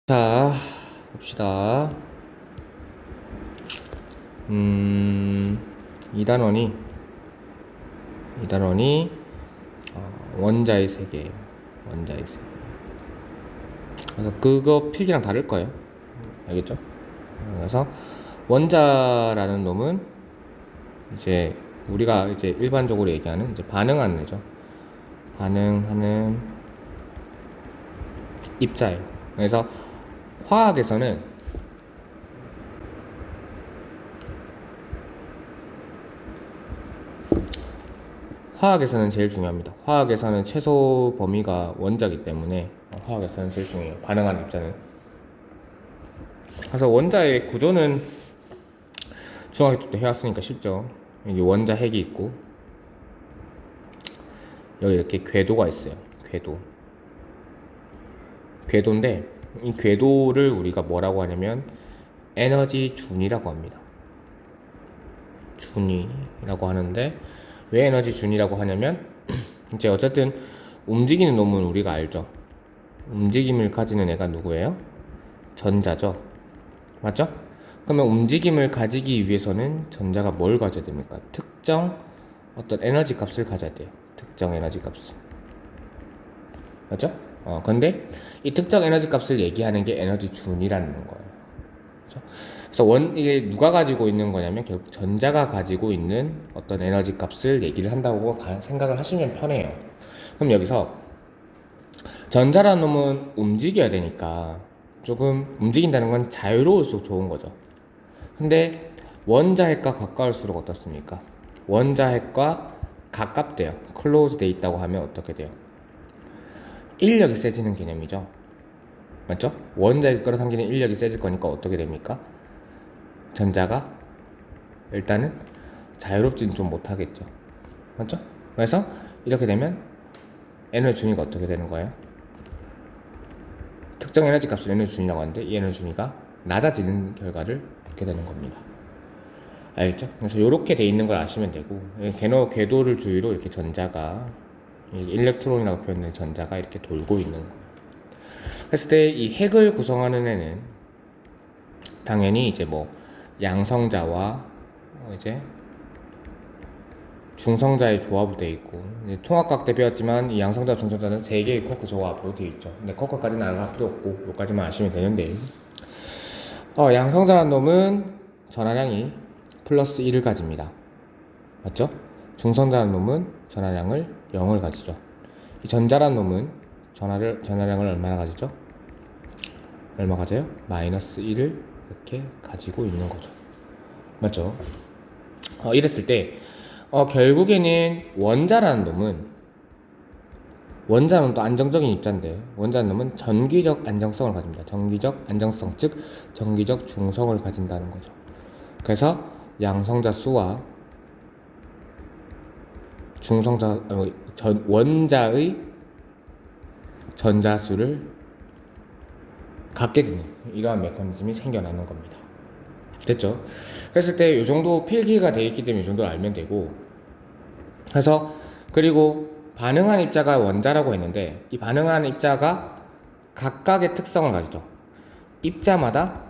자, 봅시다. 2단원이 원자의 세계예요. 원자의 세계. 그래서 그거 필기랑 다를 거예요. 알겠죠? 그래서 원자라는 놈은 이제 우리가 이제 일반적으로 얘기하는 이제 반응하는 애죠. 반응하는 입자예요. 그래서 화학에서는 제일 중요합니다. 화학에서는 최소 범위가 원자이기 때문에 화학에서는 제일 중요해요. 반응하는 입자는. 그래서 원자의 구조는 중학교 때 해왔으니까 쉽죠. 여기 원자 핵이 있고 여기 이렇게 궤도가 있어요. 궤도인데 이 궤도를 우리가 뭐라고 하냐면 에너지 준이라고 합니다. 준이라고 하는데 왜 에너지 준이라고 하냐면 이제 어쨌든 움직이는 놈은 우리가 알죠. 움직임을 가지는 애가 누구예요? 전자죠. 맞죠? 그러면 움직임을 가지기 위해서는 전자가 뭘 가져야 됩니까? 특정 어떤 에너지 값을 가져야 돼요. 특정 에너지 값을. 맞죠? 근데 이 특정 에너지 값을 얘기하는 게 에너지 준이라는 거예요. 그렇죠? 그래서 이게 누가 가지고 있는 거냐면 결국 전자가 가지고 있는 어떤 에너지 값을 얘기를 한다고 생각을 하시면 편해요. 그럼 여기서 전자라는 놈은 움직여야 되니까 조금 움직인다는 건 자유로울수록 좋은 거죠. 근데 원자핵과 가까울수록 어떻습니까? 원자핵과 가깝대요. 클로즈 돼 있다고 하면 어떻게 돼요? 인력이 세지는 개념이죠. 맞죠? 원자핵 끌어당기는 인력이 세질 거니까 어떻게 됩니까? 전자가 일단은 자유롭지는 좀 못하겠죠. 맞죠? 그래서 이렇게 되면 에너지 준위가 어떻게 되는 거예요? 특정 에너지 값을 에너지 준위라고 하는데 이 에너지 준위가 낮아지는 결과를 얻게 되는 겁니다. 알겠죠? 그래서 이렇게 돼 있는 걸 아시면 되고 궤도를 주위로 이렇게 전자가 일렉트론이라고 표현되는 전자가 이렇게 돌고 있는 거예요. 그랬을 때 이 핵을 구성하는 애는 당연히 이제 뭐 양성자와 이제 중성자의 조합으로 되어 있고 통합과학 때 배웠지만 이 양성자 중성자는 3개의 쿼크 조합으로 되어 있죠. 근데 쿼크까지는 알 필요 없고 여기까지만 아시면 되는데 양성자라는 놈은 전하량이 플러스 1을 가집니다. 맞죠? 중성자라는 놈은 전하량을 0을 가지죠. 이 전자라는 놈은 전하량을 얼마나 가지죠? 얼마 가져요? 마이너스 1을 이렇게 가지고 있는 거죠. 맞죠? 이랬을 때 결국에는 원자는 또 안정적인 입자인데 원자는 놈은 전기적 안정성을 가집니다. 전기적 안정성, 즉 전기적 중성을 가진다는 거죠. 그래서 양성자 수와 원자의 전자수를 갖게 되는 이러한 메커니즘이 생겨나는 겁니다. 됐죠? 그랬을 때 이 정도 필기가 되어 있기 때문에 이 정도 알면 되고, 그래서 그리고 반응한 입자가 원자라고 했는데 이 반응한 입자가 각각의 특성을 가지죠. 입자마다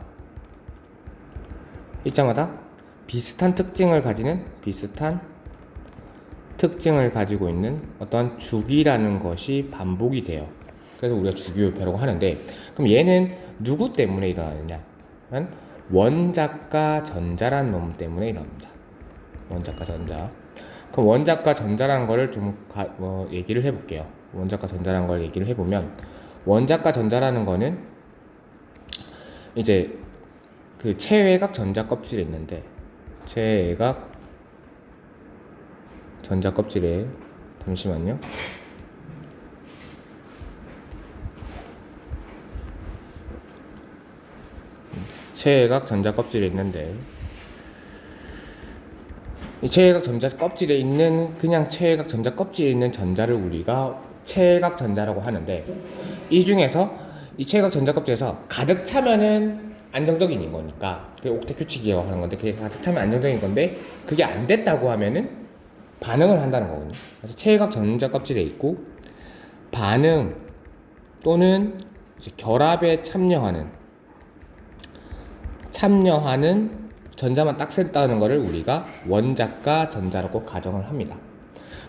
비슷한 특징을 가지고 있는 어떠한 주기라는 것이 반복이 돼요. 그래서 우리가 주기율표라고 하는데, 그럼 얘는 누구 때문에 일어나느냐? 원자과 전자라는 놈 때문에 일어납니다. 원자과 전자. 그럼 원자과 전자라는 거를 좀 얘기를 해볼게요. 원자과 전자라는 걸 얘기를 해보면, 원자과 전자라는 거는 이제 그 체외각 전자 껍질이 있는데, 체외각 전자 껍질에 잠시만요. 체외각 전자 껍질에 있는데 이 체외각 전자 껍질에 있는 그냥 체외각 전자 껍질에 있는 전자를 우리가 체외각 전자라고 하는데 이 중에서 이 체외각 전자 껍질에서 가득 차면은 안정적인 거니까 그게 옥텟 규칙이라고 하는 건데 그게 가득 차면 안정적인 건데 그게 안 됐다고 하면은 반응을 한다는 거거든요. 그래서 체외각 전자 껍질에 있고 반응 또는 이제 결합에 참여하는 전자만 딱 셌다는 것을 우리가 원자가 전자라고 가정을 합니다.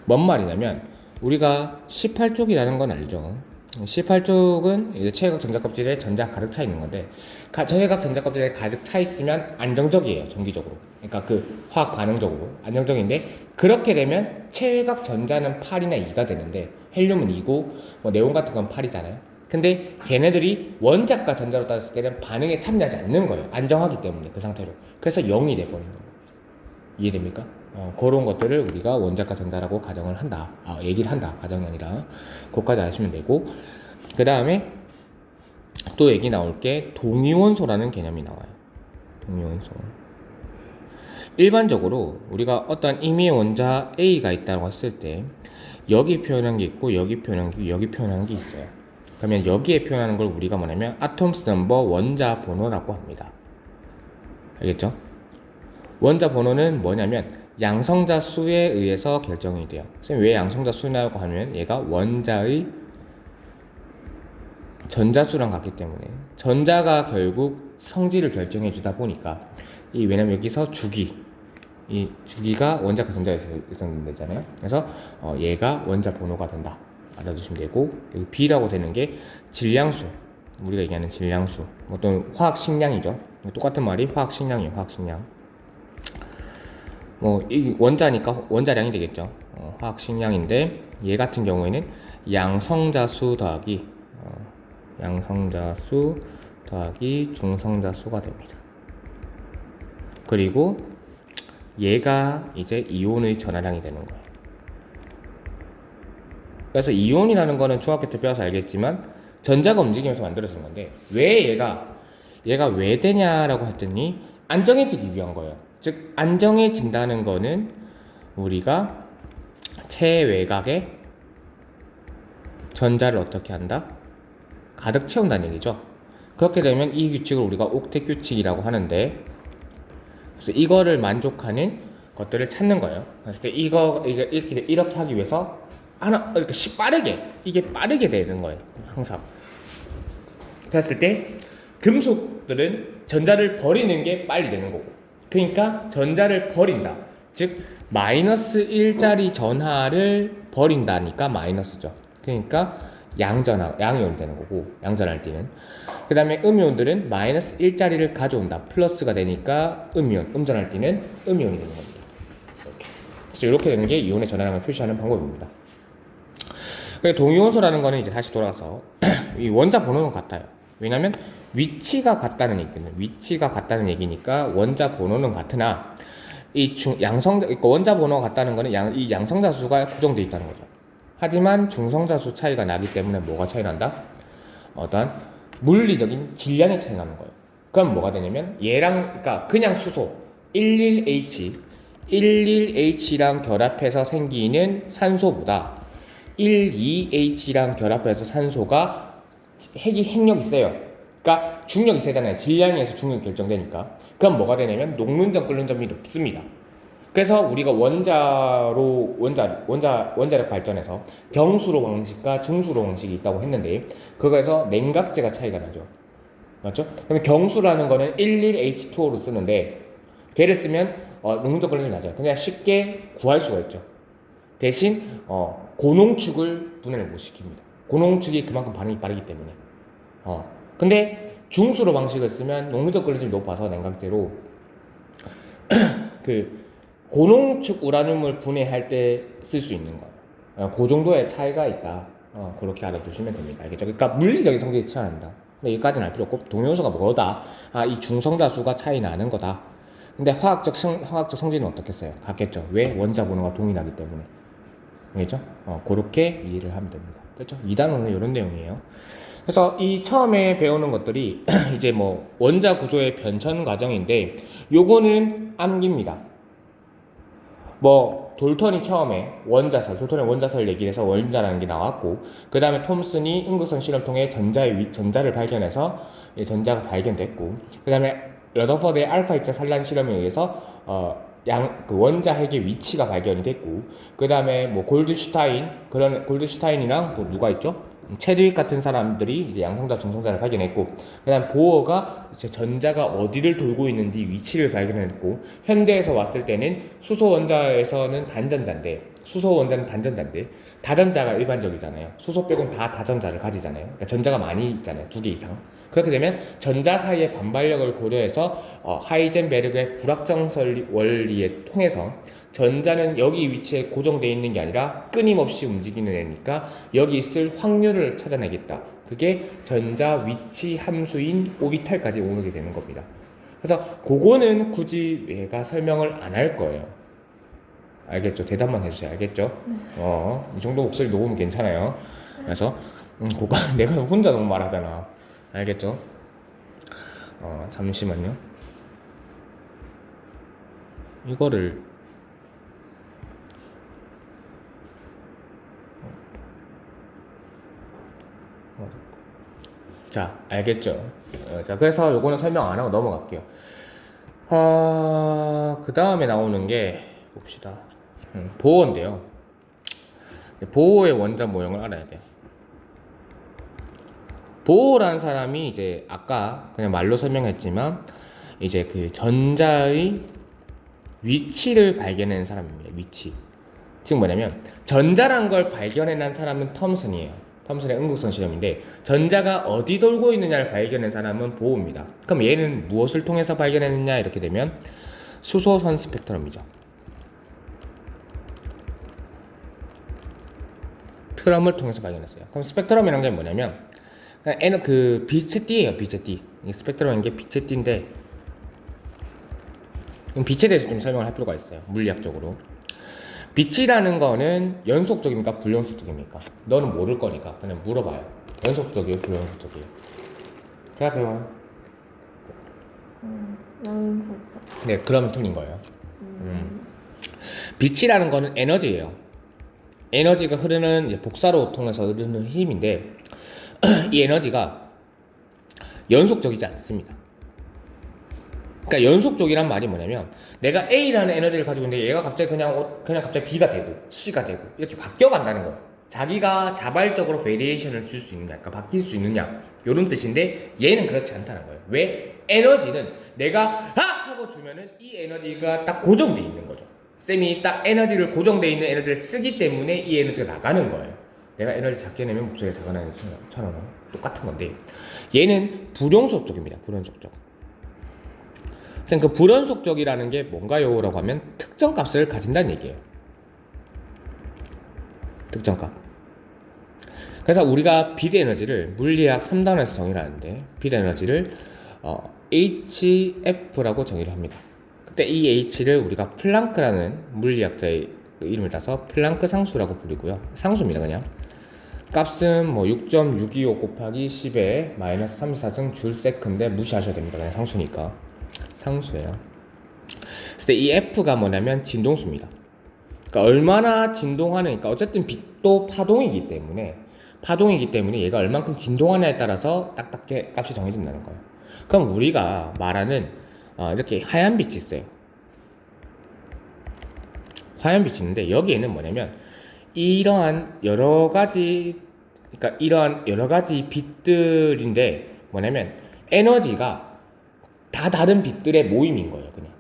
뭔 말이냐면 우리가 18쪽이라는 건 알죠. 18쪽은 이제 최외각 전자 껍질에 전자 가득 차 있는 건데, 최외각 전자 껍질에 가득 차 있으면 안정적이에요, 전기적으로. 그러니까 그 화학 반응적으로 안정적인데, 그렇게 되면 최외각 전자는 8이나 2가 되는데 헬륨은 2고 뭐 네온 같은 건 8이잖아요. 근데 걔네들이 원자가 전자로 따졌을 때는 반응에 참여하지 않는 거예요. 안정하기 때문에 그 상태로. 그래서 0이 돼버리는 거예요. 이해됩니까? 그런 것들을 우리가 원자가 전자라고 가정을 한다. 얘기를 한다. 가정이 아니라. 그것까지 아시면 되고, 그 다음에 또 얘기 나올 게 동위원소라는 개념이 나와요. 동위원소. 일반적으로 우리가 어떤 임의의 원자 A가 있다고 했을 때 여기 표현한 게 있고 여기 표현한 게 여기 표현한 게 있어요. 그러면 여기에 표현하는 걸 우리가 뭐냐면 아톰스 넘버 원자 번호라고 합니다. 알겠죠? 원자 번호는 뭐냐면 양성자 수에 의해서 결정이 돼요. 선생님 왜 양성자 수냐고 하면 얘가 원자의 전자수랑 같기 때문에 전자가 결국 성질을 결정해 주다 보니까 왜냐면 여기서 이 주기가 원자가 전자에서 결정된다잖아요. 그래서 얘가 원자 번호가 된다. 알아두시면 되고, 여기 B라고 되는 게 질량수, 우리가 얘기하는 질량수, 어떤 화학 식량이죠. 똑같은 말이 화학 식량이에요. 화학 식량. 이 원자니까 원자량이 되겠죠. 화학 식량인데 얘 같은 경우에는 양성자수 더하기 중성자수가 됩니다. 그리고 얘가 이제 이온의 전하량이 되는 거예요. 그래서 이온이라는 거는 중학교 때 배워서 알겠지만 전자가 움직이면서 만들어지는 건데, 왜 얘가 왜 되냐라고 했더니 안정해지기 위한 거예요. 즉 안정해진다는 거는 우리가 체외각에 전자를 어떻게 한다? 가득 채운다는 얘기죠. 그렇게 되면 이 규칙을 우리가 옥텟 규칙이라고 하는데, 그래서 이거를 만족하는 것들을 찾는 거예요. 그래서 이렇게 하기 위해서 이렇게 빠르게 되는 거예요. 항상. 그랬을 때 금속들은 전자를 버리는 게 빨리 되는 거고, 그러니까 전자를 버린다. 즉 마이너스 1짜리 전하를 버린다니까 마이너스죠. 그러니까 양이온이 되는 거고, 양전할 때는. 그 다음에 음이온들은 마이너스 1짜리를 가져온다. 플러스가 되니까 음전할 때는 음이온이 되는 겁니다. 그래서 이렇게 되는 게 이온의 전하량을 표시하는 방법입니다. 동위원소라는 거는 이제 다시 돌아가서 이 원자 번호는 같아요. 왜냐면 위치가 같다는 얘기니까 원자 번호는 같으나 그러니까 원자 번호가 같다는 거는 이 양성자 수가 고정되어 있다는 거죠. 하지만 중성자 수 차이가 나기 때문에 뭐가 차이 난다? 어떠한 물리적인 질량의 차이 나는 거예요. 그럼 뭐가 되냐면 그러니까 그냥 수소 11H랑 결합해서 생기는 산소보다 12H랑 결합해서 산소가 핵력이 세요. 그러니까 중력이 세잖아요. 질량에서 중력이 결정되니까. 그럼 뭐가 되냐면 녹는 점 끓는 점이 높습니다. 그래서 우리가 원자력 발전에서 경수로 방식과 중수로 방식이 있다고 했는데, 그거에서 냉각제가 차이가 나죠. 맞죠? 그럼 경수라는 거는 11H2O로 쓰는데, 걔를 쓰면 녹는적 끓는 점이 낮아요. 그냥 쉽게 구할 수가 있죠. 대신 고농축을 분해를 못 시킵니다. 고농축이 그만큼 반응이 빠르기 때문에. 근데 중수로 방식을 쓰면 녹는적 끓는 점이 높아서 냉각제로 그 고농축 우라늄을 분해할 때 쓸 수 있는 거예요. 그 정도의 차이가 있다. 그렇게 알아두시면 됩니다. 알겠죠? 그러니까 물리적인 성질이 차이난다. 근데 여기까지는 알 필요 없고, 동위원소가 뭐다? 이 중성자수가 차이 나는 거다. 근데 화학적 성질은 어떻겠어요? 같겠죠. 왜? 원자 번호가 동일하기 때문에. 알겠죠? 그렇게 이해를 하면 됩니다. 됐죠? 2단원은 이런 내용이에요. 그래서 이 처음에 배우는 것들이 이제 원자 구조의 변천 과정인데, 요거는 암기입니다. 돌턴이 처음에 돌턴의 원자설 얘기를 해서 원자라는 게 나왔고, 그 다음에 톰슨이 음극성 실험 통해 전자를 발견해서 전자가 발견됐고, 그 다음에 러더퍼드의 알파 입자 산란 실험에 의해서 원자 핵의 위치가 발견이 됐고, 그 다음에 골드슈타인이랑 누가 있죠? 체드윅 같은 사람들이 이제 양성자, 중성자를 발견했고, 그다음 보어가 이제 전자가 어디를 돌고 있는지 위치를 발견했고, 현대에서 왔을 때는 수소 원자에서는 단전자인데, 수소 원자는 단전자인데, 다전자가 일반적이잖아요. 수소 빼곤 다 다전자를 가지잖아요. 그러니까 전자가 많이 있잖아요. 2개 이상. 그렇게 되면 전자 사이의 반발력을 고려해서 하이젠베르그의 불확정 원리에 통해서 전자는 여기 위치에 고정되어 있는 게 아니라 끊임없이 움직이는 애니까 여기 있을 확률을 찾아내겠다. 그게 전자 위치 함수인 오비탈까지 오게 되는 겁니다. 그래서 그거는 굳이 얘가 설명을 안 할 거예요. 알겠죠? 대답만 해주세요. 알겠죠? 이 정도 목소리 녹으면 괜찮아요. 그래서 그거 내가 혼자 너무 말하잖아. 알겠죠? 잠시만요. 이거를 자, 알겠죠? 자, 그래서 요거는 설명 안 하고 넘어갈게요. 그 다음에 나오는 게 봅시다. 보호인데요. 보호의 원자 모형을 알아야 돼요. 보호라는 사람이 이제 아까 그냥 말로 설명했지만 이제 그 전자의 위치를 발견하는 사람입니다. 위치. 즉 뭐냐면 전자란 걸 발견해낸 사람은 톰슨이에요. 톰슨의 응극성 실험인데 전자가 어디 돌고 있느냐를 발견한 사람은 보호입니다. 그럼 얘는 무엇을 통해서 발견했느냐 이렇게 되면 수소선 스펙트럼이죠. 트럼을 통해서 발견했어요. 그럼 스펙트럼이라는 게 뭐냐면 그 빛의 띠예요. 빛의 띠. 이 스펙트럼인 게 빛의 띠인데 빛에 대해서 좀 설명을 할 필요가 있어요. 물리학적으로. 빛이라는 거는 연속적입니까? 불연속적입니까? 너는 모를 거니까 그냥 물어봐요. 연속적이에요? 불연속적이에요? 대답해봐요. 연속적. 네, 그러면 틀린 거예요. 빛이라는 거는 에너지예요. 에너지가 흐르는 이제 복사로 통해서 흐르는 힘인데 이 에너지가 연속적이지 않습니다. 그러니까 연속적이란 말이 뭐냐면 내가 A라는 에너지를 가지고 있는데 얘가 갑자기 그냥 갑자기 B가 되고 C가 되고 이렇게 바뀌어 간다는 거예요. 자기가 자발적으로 베리에이션을 줄 수 있느냐, 그러니까 바뀔 수 있느냐 이런 뜻인데 얘는 그렇지 않다는 거예요. 왜? 에너지는 내가 하고 주면은 이 에너지가 딱 고정돼 있는 거죠. 쌤이 딱 에너지를 고정돼 있는 에너지를 쓰기 때문에 이 에너지가 나가는 거예요. 내가 에너지 작게 내면 목소리가 작아나는 것처럼 똑같은 건데 얘는 불연속적입니다. 불연속적. 그 불연속적이라는 게 뭔가요? 라고 하면 특정 값을 가진다는 얘기예요. 특정 값. 그래서 우리가 빛 에너지를 물리학 3단원에서 정의를 하는데 빛 에너지를 HF라고 정의를 합니다. 그때 이 H를 우리가 플랑크라는 물리학자의 이름을 따서 플랑크 상수라고 부르고요. 상수입니다. 그냥 값은 뭐 6.625 곱하기 10에 마이너스 34승 줄 세컨데 무시하셔야 됩니다. 그냥 상수니까. 상수예요. 그래서 이 F가 뭐냐면 진동수입니다. 그러니까 얼마나 진동하는, 그러니까 어쨌든 빛도 파동이기 때문에 얘가 얼만큼 진동하냐에 따라서 딱딱하게 값이 정해진다는 거예요. 그럼 우리가 말하는 이렇게 하얀 빛이 있어요. 하얀 빛이 있는데 여기에는 뭐냐면 이러한 여러 가지 빛들인데 뭐냐면 에너지가 다 다른 빛들의 모임인 거예요, 그냥.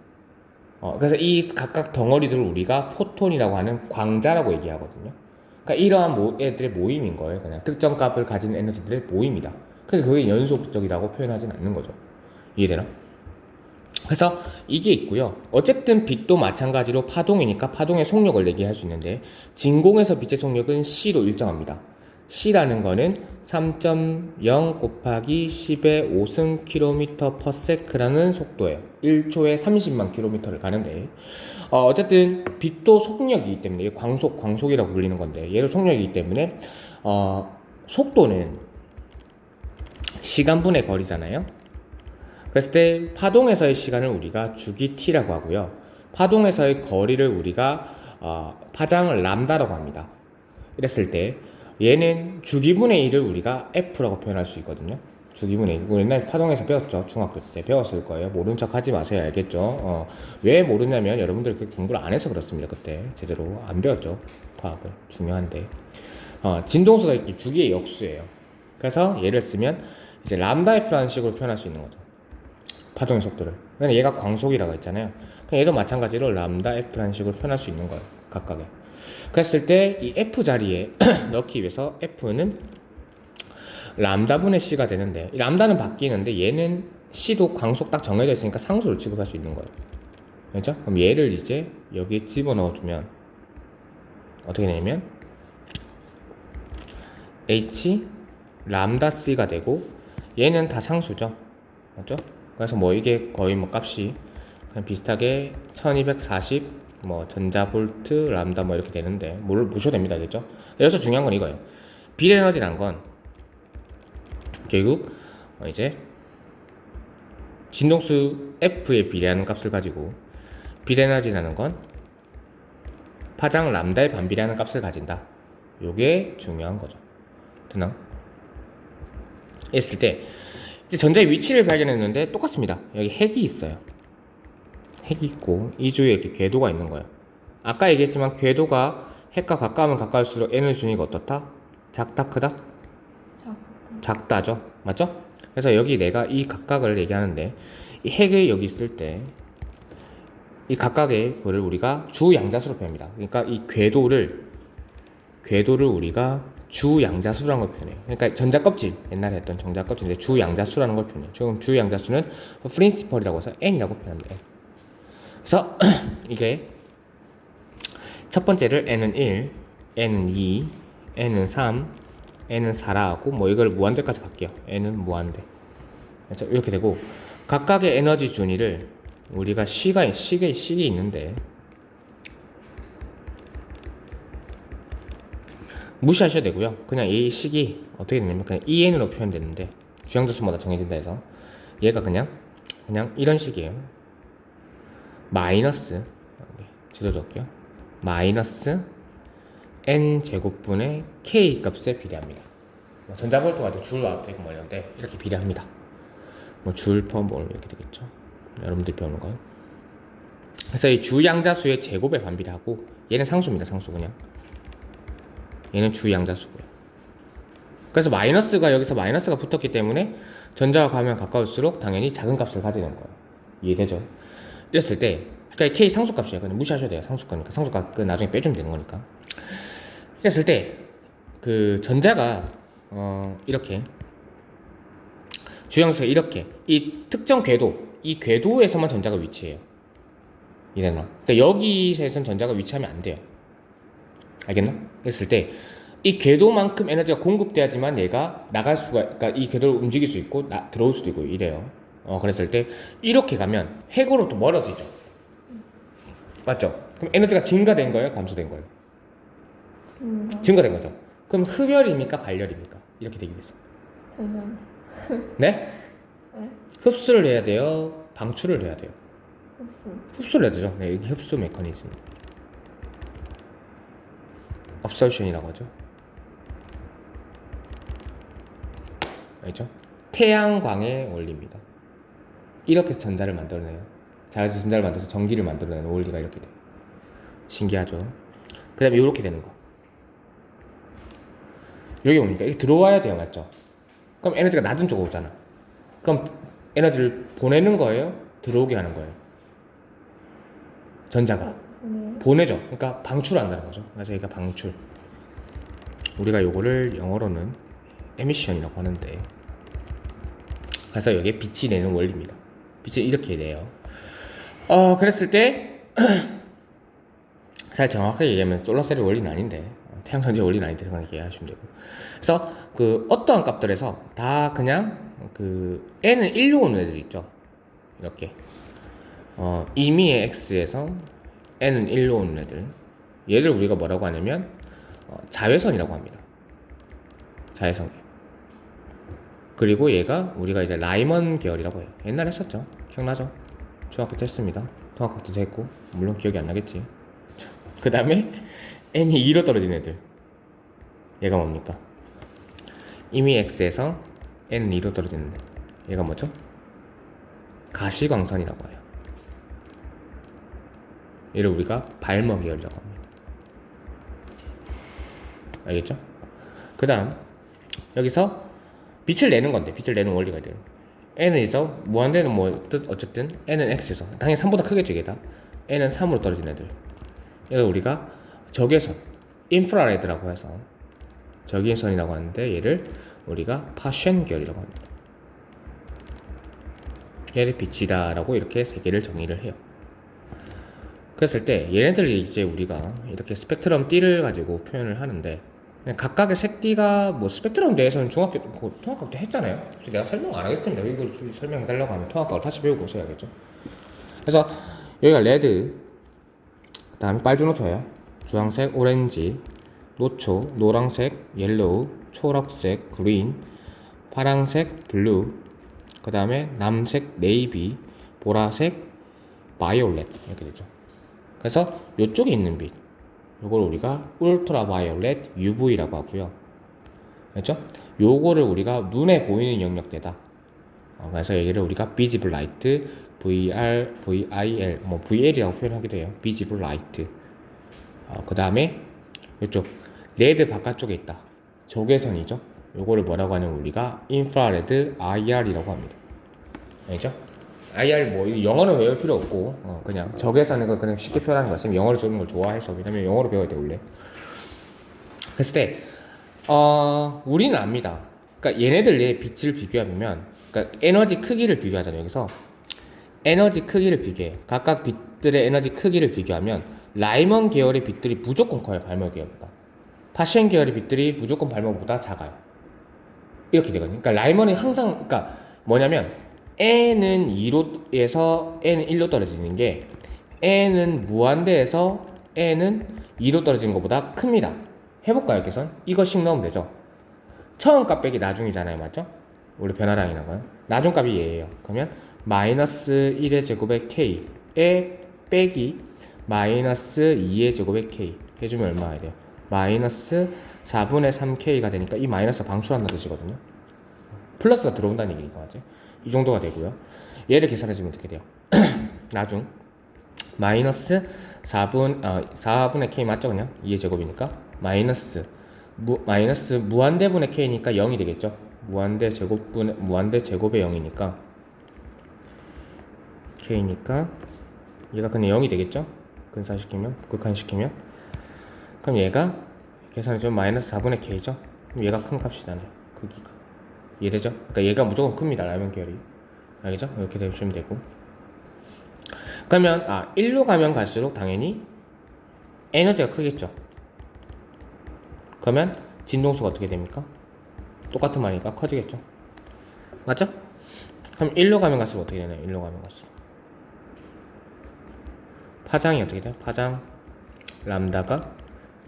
그래서 이 각각 덩어리들을 우리가 포톤이라고 하는 광자라고 얘기하거든요. 그러니까 이러한 애들의 모임인 거예요, 그냥. 특정 값을 가진 에너지들의 모임이다. 그래서 그게 연속적이라고 표현하진 않는 거죠. 이해되나? 그래서 이게 있고요. 어쨌든 빛도 마찬가지로 파동이니까 파동의 속력을 얘기할 수 있는데 진공에서 빛의 속력은 C로 일정합니다. C라는 거는 3.0 곱하기 10의 5승 km per sec라는 속도예요. 1초에 30만 km를 가는데 어쨌든 빛도 속력이기 때문에 광속이라고 불리는 건데 얘도 속력이기 때문에 속도는 시간분의 거리잖아요. 그랬을 때 파동에서의 시간을 우리가 주기 t라고 하고요. 파동에서의 거리를 우리가 파장을 람다라고 합니다. 이랬을 때 얘는 주기분의 1을 우리가 F라고 표현할 수 있거든요. 주기분의 1. 옛날 파동에서 배웠죠. 중학교 때 배웠을 거예요. 모른 척 하지 마세요. 알겠죠? 왜 모르냐면 여러분들이 그렇게 공부를 안 해서 그렇습니다. 그때 제대로 안 배웠죠. 과학을. 중요한데. 진동수가 이렇게 두 개의 역수예요. 그래서 얘를 쓰면 이제 람다 F라는 식으로 표현할 수 있는 거죠. 파동의 속도를. 그러니까 얘가 광속이라고 했잖아요. 얘도 마찬가지로 람다 F라는 식으로 표현할 수 있는 거예요. 각각에. 그랬을 때 이 F 자리에 넣기 위해서 F는 람다분의 C가 되는데 이 람다는 바뀌는데 얘는 C도 광속 딱 정해져 있으니까 상수로 취급할 수 있는 거예요. 그렇죠? 그럼 얘를 이제 여기에 집어넣어주면 어떻게 되냐면 H 람다 C가 되고 얘는 다 상수죠. 맞죠? 그래서 뭐 이게 거의 뭐 값이 그냥 비슷하게 1240 뭐 전자볼트 람다 뭐 이렇게 되는데 뭘 보셔도 됩니다. 알겠죠? 여기서 중요한 건 이거예요. 빌에너지란 건 결국 이제 진동수 F에 비례하는 값을 가지고 빌에너지라는 건 파장 람다에 반비례하는 값을 가진다. 요게 중요한 거죠. 되나? 했을 때 이제 전자의 위치를 발견했는데 똑같습니다. 여기 핵이 있어요. 핵이 있고 이 주위에 이렇게 궤도가 있는 거예요. 아까 얘기했지만 궤도가 핵과 가까우면 가까울수록 N의 준위가 어떻다? 작다 크다? 작다죠. 맞죠? 그래서 여기 내가 이 각각을 얘기하는데 이 핵이 여기 있을 때 이 각각의 거를 우리가 주양자수로 표현합니다. 그러니까 이 궤도를 우리가 주양자수라는 걸 표현해요. 그러니까 전자껍질 옛날에 했던 전자껍질인데 주양자수라는 걸 표현해요. 지금 주양자수는 프린시펄이라고 해서 n이라고 표현합니다. 그래서 이게 첫 번째를 n은 1, n은 2, n은 3, n은 4라 하고 뭐 이걸 무한대까지 갈게요. n은 무한대. 그렇죠? 이렇게 되고 각각의 에너지 준위를 우리가 식이 있는데 무시하셔야 되고요. 그냥 이 식이 어떻게 되냐면 그냥 EN으로 표현되는데 주양자수마다 정해진다 해서 얘가 그냥 이런 식이에요. 마이너스 제도 적게요. 마이너스 n 제곱분의 k 값에 비례합니다. 전자볼트가 줄와트 이거 뭐 이런데 이렇게 비례합니다. 뭐 줄 퍼 뭐 이렇게 되겠죠. 여러분들이 배우는 거요. 그래서 이 주양자수의 제곱에 반비례하고 얘는 상수입니다. 상수 그냥. 얘는 주양자수고요. 그래서 마이너스가 여기서 마이너스가 붙었기 때문에 전자가 가면 가까울수록 당연히 작은 값을 가지는 거예요. 이해되죠? 이랬을 때 그러니까 K 상수값이에요. 그냥 무시하셔야 돼요. 상수값이니까. 상수값 나중에 빼주면 되는 거니까. 이랬을 때 그 전자가 이렇게 주양수가 이렇게 이 특정 궤도 이 궤도에서만 전자가 위치해요. 이래나? 그러니까 여기에서는 전자가 위치하면 안 돼요. 알겠나? 그랬을 때 이 궤도만큼 에너지가 공급돼야지만 얘가 나갈 수가, 그러니까 이 궤도를 움직일 수 있고 들어올 수도 있고 이래요. 그랬을 때 이렇게 가면 핵으로 또 멀어지죠. 맞죠? 그럼 에너지가 증가된 거예요? 감소된 거예요? 증가된 거죠. 그럼 흡열입니까? 발열입니까? 이렇게 되기 위해서. 네? 네? 흡수를 해야 돼요? 방출을 해야 돼요? 흡수를 해야 되죠. 네, 이게 흡수 메커니즘. 업설션이라고 하죠. 알죠? 태양광의 원리입니다. 이렇게 전자를 만들어내요. 자연에서 전자를 만들어서 전기를 만들어내는 원리가 이렇게 돼요. 신기하죠? 그 다음에 이렇게 되는 거. 여기 뭡니까? 이게 들어와야 돼요. 맞죠? 그럼 에너지가 낮은 쪽으로 오잖아. 그럼 에너지를 보내는 거예요? 들어오게 하는 거예요? 전자가 보내죠. 그러니까 방출한다는 거죠. 그래서 얘가 방출. 우리가 요거를 영어로는 에미션이라고 하는데, 그래서 여기에 빛이 내는 원리입니다. 빛이 이렇게 내요. 그랬을 때 사실 정확하게 얘기하면 솔라셀의 원리는 아닌데, 태양전지의 원리는 아닌데 생각하게 이해하시면 되고. 그래서 그 어떠한 값들에서 다 그냥 그 n은 1로 오는 애들 있죠. 이렇게 임의의 x에서 n은 1로 오는 애들, 얘를 우리가 뭐라고 하냐면 자외선이라고 합니다. 자외선. 그리고 얘가 우리가 이제 라이먼 계열이라고 해요. 옛날에 했었죠. 기억나죠? 중학교 때 했습니다. 중학교 때도 했고, 물론 기억이 안 나겠지. 그 다음에 n이 2로 떨어진 애들, 얘가 뭡니까? 임의 x에서 n은 2로 떨어지는 애, 얘가 뭐죠? 가시광선이라고 해요. 얘를 우리가 발머 계열이라고 합니다. 알겠죠? 그 다음 여기서 빛을 내는 건데 빛을 내는 원리가 돼요. n에서 무한대는 뭐 어쨌든 n은 x에서 당연히 3보다 크겠죠. 이게 다 n은 3으로 떨어진 애들. 이걸 우리가 적외선 인프라레드라고 해서 적외선이라고 하는데 얘를 우리가 파쉔 결이라고 합니다. 얘를 빛이다 라고 이렇게 세 개를 정의를 해요. 그랬을 때 얘네들이 이제 우리가 이렇게 스펙트럼 띠를 가지고 표현을 하는데 각각의 색띠가 뭐 스펙트럼 대해서는 통합학교 때 했잖아요. 굳이 내가 설명 안 하겠습니다. 이걸 설명해달라고 하면 통합학을 다시 배우고 오셔야겠죠. 그래서 여기가 레드, 그 다음에 빨주노초예요. 주황색, 오렌지, 노초, 노란색, 옐로우, 초록색, 그린, 파란색, 블루, 그 다음에 남색, 네이비, 보라색, 바이올렛 이렇게 되죠. 그래서 이쪽에 있는 빛, 요걸 우리가 울트라 바이올렛 UV라고 하고요. 그렇죠? 요거를 우리가 눈에 보이는 영역대다. 그래서 얘를 우리가 visible light, VR, VIL, 뭐 VL이라고 표현하기도 해요. visible light. 그 다음에 이쪽 레드 바깥쪽에 있다. 적외선이죠. 요거를 뭐라고 하냐면 우리가 인프라레드 IR이라고 합니다. 알죠? IR 뭐 영어는 외울 필요 없고 그냥 적외선인 걸 그냥 쉽게 표현하는 거 있으면 영어를 쓰는 걸 좋아해서 왜냐면 영어로 배워야 돼 원래. 그랬을 때 우리는 압니다. 그러니까 얘네들의 빛을 비교하면 그러니까 에너지 크기를 비교하잖아요. 여기서 에너지 크기를 비교해. 각각 빛들의 에너지 크기를 비교하면 라이먼 계열의 빛들이 무조건 커요. 발목 계열보다. 파시엔 계열의 빛들이 무조건 발목보다 작아요. 이렇게 되거든요. 그러니까 라이먼이 항상 그러니까 뭐냐면 n은 2로에서 n은 1로 떨어지는 게 n은 무한대에서 n은 2로 떨어지는 것보다 큽니다. 해볼까요, 계산? 이거씩 넣으면 되죠. 처음 값 빼기 나중이잖아요, 맞죠? 우리 변화량이 나가요. 나중 값이 얘예요. 그러면 마이너스 1의 제곱의 k에 빼기 마이너스 2의 제곱의 k 해주면 얼마가 돼요? 마이너스 4분의 3k가 되니까 이 마이너스 방출한다는 뜻이거든요. 플러스가 들어온다는 얘기니까 맞지? 이 정도가 되고요. 얘를 계산해주면 어떻게 돼요? 나중 마이너스 4분의 k 맞죠? 그냥 2의 제곱이니까 마이너스 무한대분의 k니까 0이 되겠죠? 무한대 제곱의 0이니까 k니까 얘가 그냥 0이 되겠죠? 근사시키면 극한시키면 그럼 얘가 계산해주면 마이너스 4분의 k죠? 그럼 얘가 큰 값이잖아요. 크기가 이해되죠? 그러니까 얘가 무조건 큽니다. 라이먼 계열이. 알겠죠? 이렇게 되시면 되고. 그러면 1로 가면 갈수록 당연히 에너지가 크겠죠. 그러면 진동수가 어떻게 됩니까? 똑같은 말이니까 커지겠죠. 맞죠? 그럼 1로 가면 갈수록 어떻게 되나요? 1로 가면 갈수록 파장이 어떻게 돼요? 파장 람다가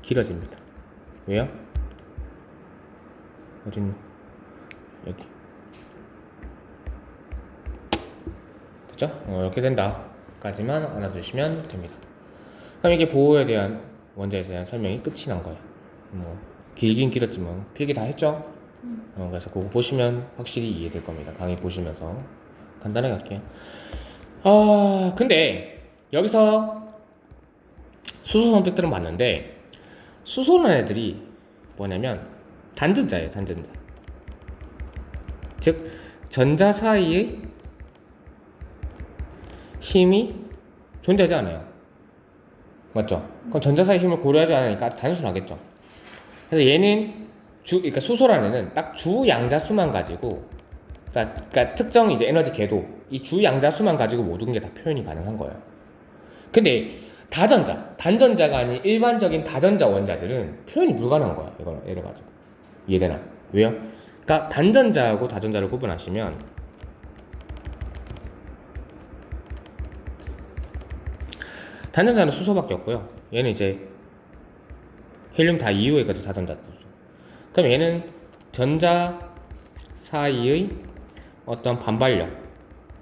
길어집니다. 왜요? 어딨니? 여기. 됐죠? 이렇게 된다 까지만 알아두시면 됩니다. 그럼 이게 보호에 대한 원자에 대한 설명이 끝이 난 거예요. 뭐 길긴 길었지만 필기 다 했죠? 그래서 그거 보시면 확실히 이해될 겁니다. 강의 보시면서 간단하게 할게요. 근데 여기서 수소 선택들은 맞는데 수소는 애들이 뭐냐면 단전자예요. 단전자. 즉 전자 사이의 힘이 존재하지 않아요. 맞죠? 그럼 전자 사이의 힘을 고려하지 않으니까 단순하겠죠. 그래서 얘는 그러니까 수소라는 애는 딱 주 양자수만 가지고 그러니까 특정 이제 에너지 궤도 이 주 양자수만 가지고 모든 게 다 표현이 가능한 거예요. 근데 단전자가 아닌 일반적인 다전자 원자들은 표현이 불가능한 거야. 이걸 가지고 이해되나? 왜요? 그러니까 단전자하고 다전자를 구분하시면 단전자는 수소밖에 없고요. 얘는 이제 헬륨 다 이유에 있거든. 다전자. 그럼 얘는 전자 사이의 어떤 반발력,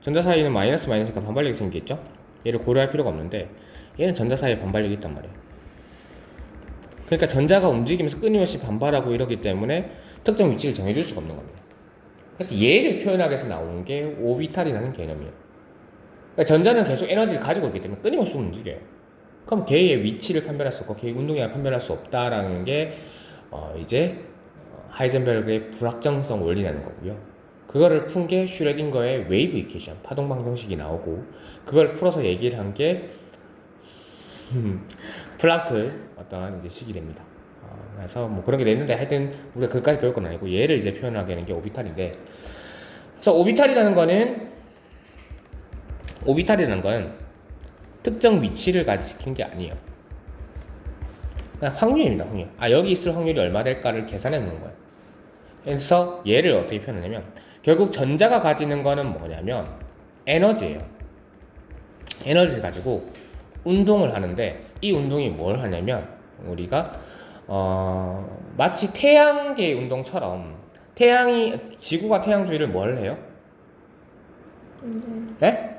전자 사이는 마이너스니까 반발력이 생기겠죠? 얘를 고려할 필요가 없는데 얘는 전자 사이에 반발력이 있단 말이에요. 그러니까 전자가 움직이면서 끊임없이 반발하고 이러기 때문에 특정 위치를 정해줄 수가 없는 겁니다. 그래서 얘를 표현하기 위해서 나오는 게 오비탈이라는 개념이에요. 그러니까 전자는 계속 에너지를 가지고 있기 때문에 끊임없이 움직여요. 그럼 걔의 위치를 판별할 수 없고 걔의 운동량을 판별할 수 없다라는 게 이제 하이젠베르그의 불확정성 원리라는 거고요. 그거를 푼 게 슈레딩거의 웨이브 이퀘이션, 파동 방정식이 나오고, 그걸 풀어서 얘기를 한 게 플랑크 어떤 이제 식이 됩니다. 그래서 뭐 그런 게 됐는데 하여튼 우리가 그것까지 배울 건 아니고 얘를 이제 표현하게 하는 게 오비탈인데, 그래서 오비탈이라는 건 특정 위치를 가지킨 게 아니에요. 그냥 확률입니다. 확률. 여기 있을 확률이 얼마 될까를 계산해 놓는 거예요. 그래서 얘를 어떻게 표현하냐면, 결국 전자가 가지는 거는 뭐냐면 에너지예요. 에너지를 가지고 운동을 하는데, 이 운동이 뭘 하냐면 우리가 마치 태양계의 운동처럼, 지구가 태양 주위를 뭘 해요? 공전. 네?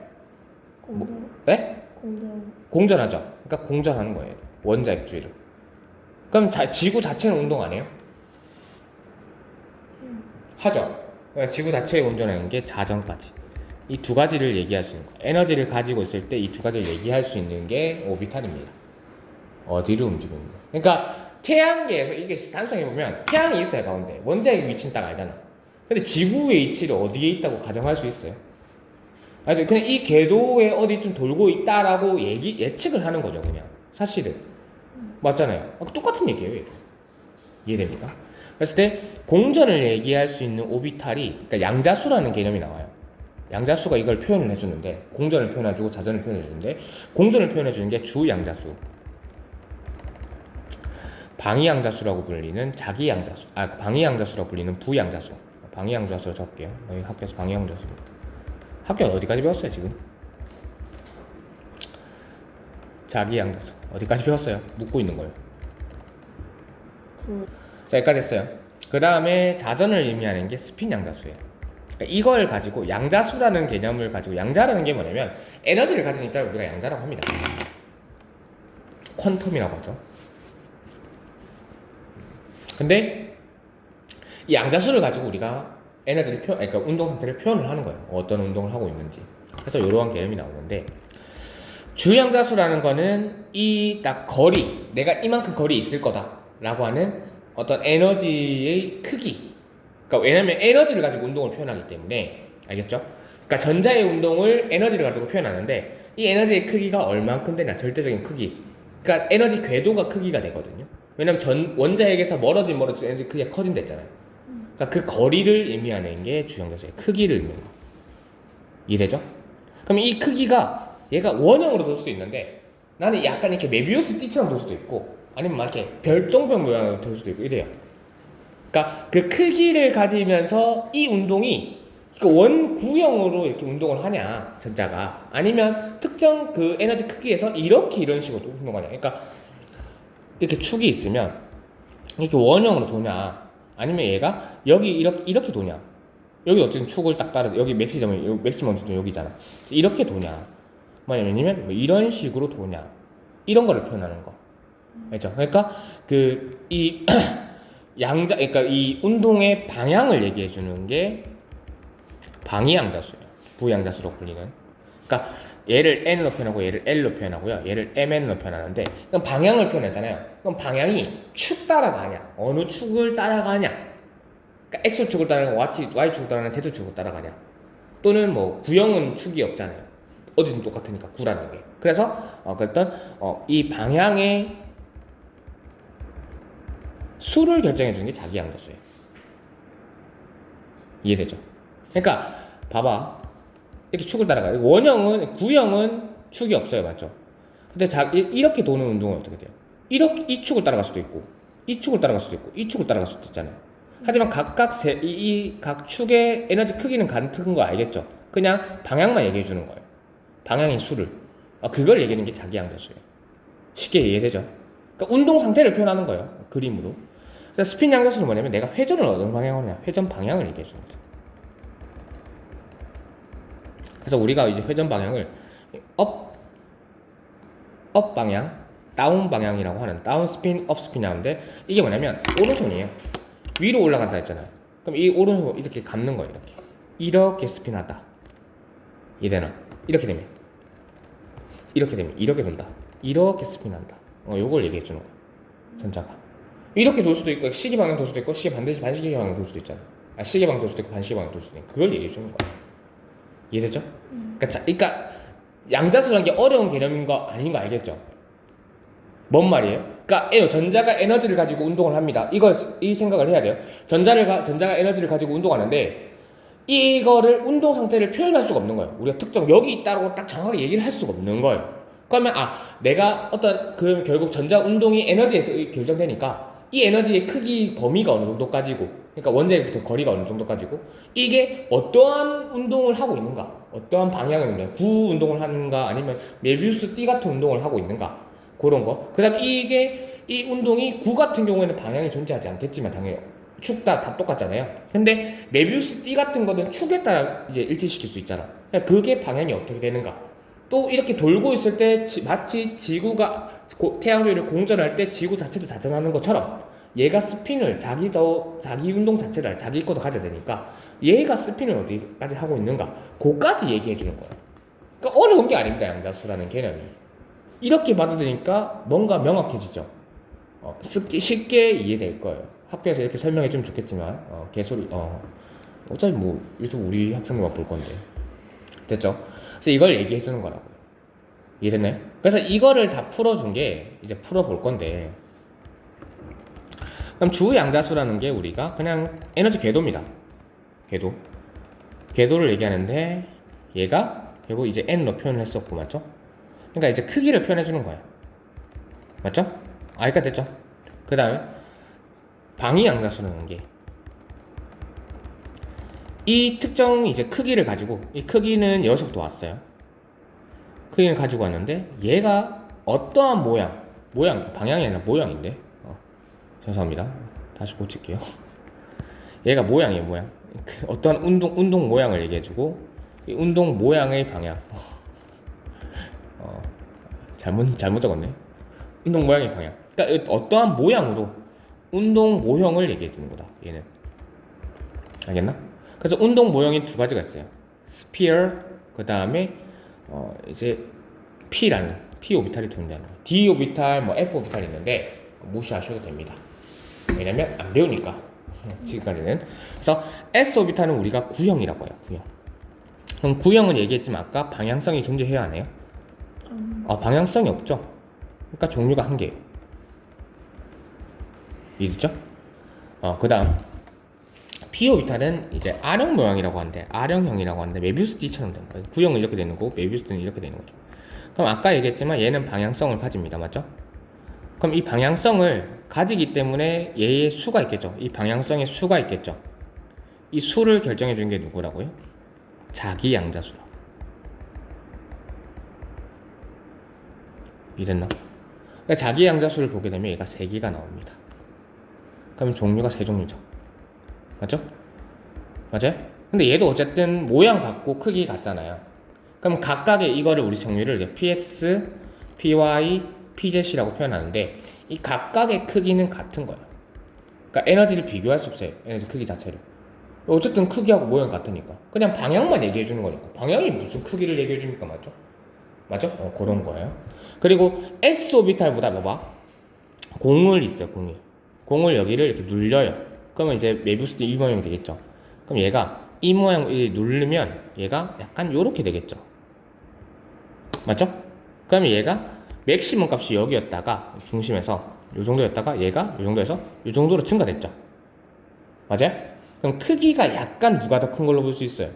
공전. 네? 공전. 공전하죠. 그러니까 공전하는 거예요. 원자핵 주위를. 그럼 지구 자체는 운동 안 해요? 하죠. 그러니까 지구 자체의 운전하는 게 자전까지. 이 두 가지를 얘기할 수 있는 거예요. 에너지를 가지고 있을 때 이 두 가지를 얘기할 수 있는 게 오비탈입니다. 어디를 움직이는 거. 그러니까 태양계에서 이게 단순히 보면 태양이 있어요, 가운데. 원자핵 위치는 딱 알잖아. 근데 지구의 위치를 어디에 있다고 가정할 수 있어요? 아죠. 그냥 이 궤도에 어디쯤 돌고 있다라고 예측을 하는 거죠, 그냥. 사실은. 맞잖아요. 똑같은 얘기예요, 얘도. 이해됩니까? 그랬을 때 공전을 얘기할 수 있는 오비탈이, 그러니까 양자수라는 개념이 나와요. 양자수가 이걸 표현을 해주는데, 공전을 표현해주고 자전을 표현해주는데, 공전을 표현해주는 게 주양자수, 방위양자수라고 불리는 자기양자수, 방위양자수라고 불리는 부양자수. 방위양자수로 적을게요. 여기 학교에서 방위양자수. 학교는 어디까지 배웠어요, 지금? 자기양자수. 어디까지 배웠어요? 묻고 있는 거예요. 자, 여기까지 했어요. 그 다음에 자전을 의미하는 게 스핀 양자수예요. 그러니까 이걸 가지고 양자수라는 개념을 가지고, 양자라는 게 뭐냐면 에너지를 가지니까 우리가 양자라고 합니다. 퀀텀이라고 하죠. 근데 이 양자수를 가지고 우리가 에너지를 그러니까 운동 상태를 표현을 하는 거예요. 어떤 운동을 하고 있는지. 그래서 이러한 개념이 나오는데, 주양자수라는 거는 이 딱 거리, 내가 이만큼 거리 있을 거다라고 하는 어떤 에너지의 크기. 그러니까 왜냐면 에너지를 가지고 운동을 표현하기 때문에, 알겠죠? 그러니까 전자의 운동을 에너지를 가지고 표현하는데, 이 에너지의 크기가 얼만큼 되냐, 절대적인 크기. 그러니까 에너지 궤도가 크기가 되거든요. 왜냐면 원자핵에서 멀어진 에너지 크기가 커진다 했잖아요. 그러니까 그 거리를 의미하는 게 주양자수의 크기를 의미합니다. 이해되죠? 그럼 이 크기가 얘가 원형으로 돌 수도 있는데, 나는 약간 이렇게 메비우스 띠처럼 돌 수도 있고, 아니면 막 이렇게 별똥별 모양으로 돌 수도 있고 이래요. 그러니까 그 크기를 가지면서 이 운동이 원구형으로 이렇게 운동을 하냐, 전자가, 아니면 특정 그 에너지 크기에서 이런 식으로 운동하냐. 그러니까 이렇게 축이 있으면 이렇게 원형으로 도냐, 아니면 얘가 여기 이렇게 도냐. 여기 어쨌든 축을 딱 따라, 여기 맥시멈 지점 여기잖아. 이렇게 도냐, 뭐냐면 이런 식으로 도냐, 이런 거를 표현하는 거. 알죠? 그러니까 이 그러니까 이 운동의 방향을 얘기해 주는 게 방위양자수예요. 부양자수로 불리는. 그러니까 얘를 n으로 표현하고 얘를 l로 표현하고요. 얘를 mn으로 표현하는데, 그럼 방향을 표현하잖아요. 그럼 방향이 축 따라가냐, 어느 축을 따라가냐. 그러니까 x축을 따라가냐, y축을 따라가냐, z축을 따라가냐. 또는 뭐 구형은 축이 없잖아요. 어디든 똑같으니까, 구라는 게. 그래서 이 방향의 수를 결정해 주는 게 자기양자수예요. 이해되죠? 그러니까 봐봐, 이렇게 축을 따라가요. 구형은 축이 없어요, 맞죠? 근데 이렇게 도는 운동은 어떻게 돼요? 이 축을 따라갈 수도 있고, 이 축을 따라갈 수도 있고, 이 축을 따라갈 수도 있잖아요. 하지만 각각 각 축의 에너지 크기는 같은 거 알겠죠? 그냥 방향만 얘기해 주는 거예요. 방향의 수를. 그걸 얘기하는 게 자기양자수예요. 쉽게 이해되죠? 그러니까 운동 상태를 표현하는 거예요, 그림으로. 그래서 스핀 양자수는 뭐냐면 내가 회전을 어느 방향으로 하냐, 회전 방향을 얘기해 주는 거죠. 그래서 우리가 이제 회전 방향을 업 방향, 다운 방향이라고 하는, 다운 스핀, 업 스핀이 하는데, 이게 뭐냐면 오른손이에요. 위로 올라간다 했잖아요. 그럼 이 오른손을 이렇게 감는 거예요. 이렇게 스핀하다. 이제는 이렇게 되면 이렇게 돈다. 이렇게 스핀한다. 요걸 얘기해 주는 거예요, 전자가. 이렇게 돌 수도 있고 시계 방향 돌 수도 있고 시계 반드시 반시계 방향 돌 수도 있잖아. 시계 방향 돌 수도 있고 반시계 방향 돌 수도 있고 그걸 얘기해 주는 거야. 이해되죠? 그러니까 양자수라는 게 어려운 개념인 거 아닌 거 알겠죠? 뭔 말이에요? 그러니까 전자가 에너지를 가지고 운동을 합니다. 이 생각을 해야 돼요. 전자가 에너지를 가지고 운동하는데 이거를 운동 상태를 표현할 수가 없는 거예요. 우리가 특정 여기 있다고 딱 정확하게 얘기를 할 수가 없는 거예요. 그러면 내가 결국 전자 운동이 에너지에서 결정되니까 이 에너지의 크기 범위가 어느 정도까지고, 그러니까 원자핵부터 거리가 어느 정도까지고, 이게 어떠한 운동을 하고 있는가, 어떠한 방향을 있는가, 부 운동을 하는가, 아니면 메비우스 띠 같은 운동을 하고 있는가, 그런 거. 그다음 이 운동이 구 같은 경우에는 방향이 존재하지 않겠지만 당연히 축 다 똑같잖아요. 근데 메비우스 띠 같은 거는 축에 따라 이제 일치시킬 수 있잖아. 그게 방향이 어떻게 되는가. 또 이렇게 돌고 있을 때 마치 지구가 태양 주위를 공전할 때 지구 자체도 자전하는 것처럼 얘가 스핀을 자기 운동 자체를 자기 것도 가져야 되니까 얘가 스핀을 어디까지 하고 있는가, 그거까지 얘기해 주는 거예요. 그러니까 어려운 게 아닙니다, 양자수라는 개념이. 이렇게 받아들이니까 뭔가 명확해지죠. 쉽게 이해될 거예요. 학교에서 이렇게 설명해 주면 좋겠지만 개소리. 어차피 뭐 유튜브 우리 학생들만 볼 건데. 됐죠? 그래서 이걸 얘기해 주는 거라고요. 이해됐나요? 그래서 이거를 다 풀어준 게 이제 풀어볼 건데, 그럼 주양자수라는 게 우리가 그냥 에너지 궤도입니다. 궤도를 얘기하는데 얘가 결국 이제 n로 표현을 했었고, 맞죠? 그러니까 이제 크기를 표현해 주는 거예요. 맞죠? 여기까지 됐죠? 그 다음에 방위양자수라는 게 이 특정 이제 크기를 가지고, 이 크기는 여기서부터 왔어요. 크기를 가지고 왔는데 얘가 어떠한 방향이 아니라 모양인데 죄송합니다. 다시 고칠게요. 얘가 모양이에요, 모양. 어떠한 운동 모양을 얘기해주고, 이 운동 모양의 방향. 잘못 적었네. 운동 모양의 방향. 그러니까 어떠한 모양으로 운동 모형을 얘기해주는 거다, 얘는. 알겠나? 그래서 운동 모형이 두 가지가 있어요. 스피어, 그 다음에 이제 P라는 P 오비탈이 존재하는 거예요. D 오비탈, F 오비탈이 있는데 무시하셔도 됩니다. 왜냐면 안 배우니까 지금까지는. 그래서 S 오비탈은 우리가 구형이라고 해요. 구형. 그럼 구형은 얘기했지만 아까 방향성이 존재해야 하네요. 방향성이 없죠. 그러니까 종류가 한 개예요. 이해됐죠? 그 다음 P 오비탈은 이제 R형 모양이라고 하는데, R형이라고 하는데 메비우스 띠처럼 되는 거예요. 구형은 이렇게 되는 거고 메비우스 띠는 이렇게 되는 거죠. 그럼 아까 얘기했지만 얘는 방향성을 가집니다. 맞죠? 그럼 이 방향성을 가지기 때문에 얘의 수가 있겠죠. 이 방향성의 수가 있겠죠. 이 수를 결정해 주는 게 누구라고요? 자기 양자수라고. 이랬나? 그러니까 자기 양자수를 보게 되면 얘가 3개가 나옵니다. 그럼 종류가 3종류죠. 맞죠? 맞아요? 근데 얘도 어쨌든 모양 같고 크기 같잖아요. 그럼 각각의 이거를 우리 정리를 이제 px, py, pz라고 표현하는데 이 각각의 크기는 같은 거예요. 그러니까 에너지를 비교할 수 없어요. 에너지 크기 자체를. 어쨌든 크기하고 모양 같으니까. 그냥 방향만 얘기해 주는 거니까. 방향이 무슨 크기를 얘기해 주니까, 맞죠? 맞죠? 그런 거예요. 그리고 s 오비탈보다 공을 있어요. 공을 여기를 이렇게 눌려요. 그러면 이제 메비우스 띠 이 모양이 되겠죠. 그럼 얘가 이 모양 누르면 얘가 약간 요렇게 되겠죠. 맞죠? 그러면 얘가 맥시멈 값이 여기였다가 중심에서 요 정도였다가 얘가 요 정도에서 요 정도로 증가됐죠. 맞아요? 그럼 크기가 약간 누가 더 큰 걸로 볼 수 있어요?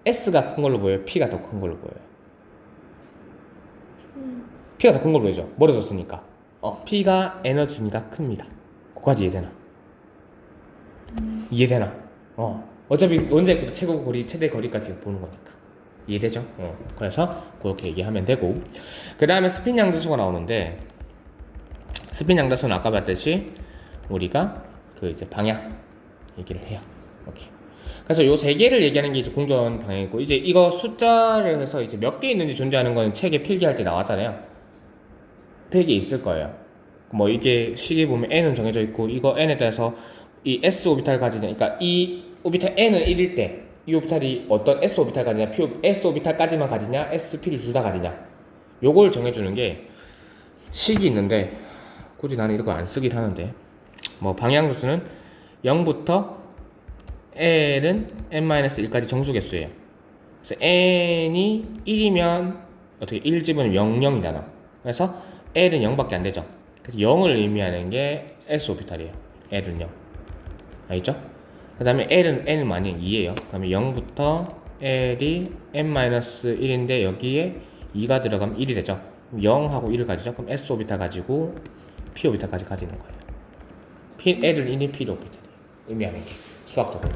S가 큰 걸로 보여요? P가 더 큰 걸로 보여요? P가 더 큰 걸로 보이죠? 멀어졌으니까. P가 에너지가 큽니다. 그거까지 이해되나? 이해되나? 어차피 원자핵부터 최대 거리까지 보는 거니까. 이해되죠? 그래서 그렇게 얘기하면 되고, 그 다음에 스핀 양자수가 나오는데, 스핀 양자수는 아까 봤듯이 우리가 그 이제 방향 얘기를 해요. 오케이. 그래서 요 3개를 얘기하는 게 이제 공전 방향이고, 이제 이거 숫자를 해서 이제 몇 개 있는지 존재하는 건 책에 필기할 때 나왔잖아요. 필기에 있을 거예요. 뭐 이게 시계 보면 n은 정해져 있고, 이거 n에 대해서 이 s 오비탈 가지냐, 그러니까 이 오비탈 n은 1일 때 이 오비탈이 어떤 s 오비탈 가지냐, s 오비탈까지만 가지냐, s, p를 둘 다 가지냐, 요걸 정해주는 게 식이 있는데, 굳이 나는 이거 안 쓰긴 하는데, 뭐 방향수는 0부터 L은 n-1까지 정수개수예요. 그래서 n이 1이면 어떻게 1 집으면 0, 0이잖아. 그래서 L은 0밖에 안 되죠. 그래서 0을 의미하는 게 s 오비탈이에요. L은 0. 알겠죠? 그 다음에 L은 n은 많이 2예요. 그 다음에 0부터 L이 n-1인데 여기에 2가 들어가면 1이 되죠. 0하고 1을 가지죠. 그럼 s 오비탈 가지고 p 오비탈까지 가지는 거예요. L은 1이 p 오비탈이에요. 의미하는 게 수학적으로.